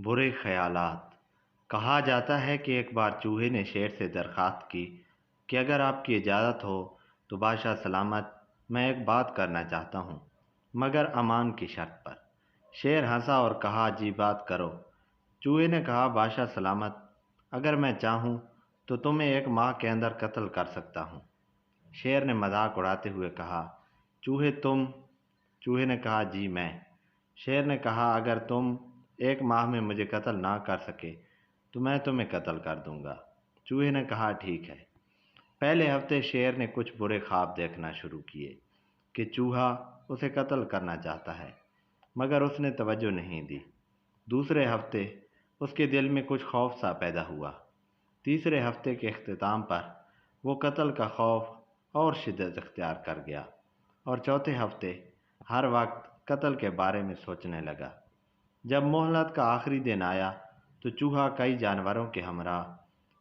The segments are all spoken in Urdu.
برے خیالات۔ کہا جاتا ہے کہ ایک بار چوہے نے شیر سے درخواست کی کہ اگر آپ کی اجازت ہو تو بادشاہ سلامت، میں ایک بات کرنا چاہتا ہوں، مگر امان کی شرط پر۔ شیر ہنسا اور کہا، جی بات کرو۔ چوہے نے کہا، بادشاہ سلامت، اگر میں چاہوں تو تمہیں 1 ماہ کے اندر قتل کر سکتا ہوں۔ شیر نے مذاق اڑاتے ہوئے کہا، چوہے تم؟ چوہے نے کہا، جی میں۔ شیر نے کہا، اگر تم 1 ماہ میں مجھے قتل نہ کر سکے تو میں تمہیں قتل کر دوں گا۔ چوہے نے کہا، ٹھیک ہے۔ پہلے ہفتے شیر نے کچھ برے خواب دیکھنا شروع کیے کہ چوہا اسے قتل کرنا چاہتا ہے، مگر اس نے توجہ نہیں دی۔ دوسرے ہفتے اس کے دل میں کچھ خوف سا پیدا ہوا۔ تیسرے ہفتے کے اختتام پر وہ قتل کا خوف اور شدت اختیار کر گیا، اور چوتھے ہفتے ہر وقت قتل کے بارے میں سوچنے لگا۔ جب مہلت کا آخری دن آیا تو چوہا کئی جانوروں کے ہمراہ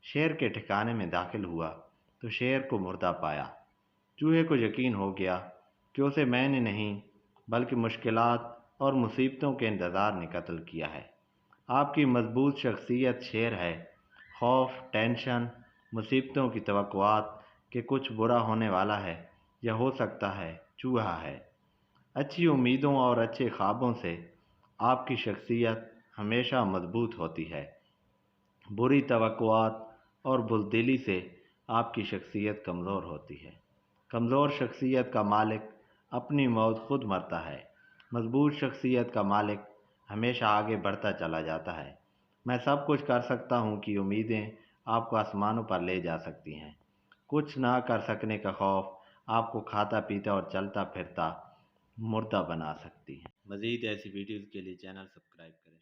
شیر کے ٹھکانے میں داخل ہوا تو شیر کو مردہ پایا۔ چوہے کو یقین ہو گیا کہ اسے میں نے نہیں بلکہ مشکلات اور مصیبتوں کے انتظار نے قتل کیا ہے۔ آپ کی مضبوط شخصیت شیر ہے، خوف، ٹینشن، مصیبتوں کی توقعات کہ کچھ برا ہونے والا ہے یا ہو سکتا ہے چوہا ہے۔ اچھی امیدوں اور اچھے خوابوں سے آپ کی شخصیت ہمیشہ مضبوط ہوتی ہے۔ بری توقعات اور بزدلی سے آپ کی شخصیت کمزور ہوتی ہے۔ کمزور شخصیت کا مالک اپنی موت خود مرتا ہے۔ مضبوط شخصیت کا مالک ہمیشہ آگے بڑھتا چلا جاتا ہے۔ میں سب کچھ کر سکتا ہوں کہ امیدیں آپ کو آسمانوں پر لے جا سکتی ہیں۔ کچھ نہ کر سکنے کا خوف آپ کو کھاتا پیتا اور چلتا پھرتا مردہ بنا سکتی ہیں۔ مزید ایسی ویڈیوز کے لیے چینل سبسکرائب کریں۔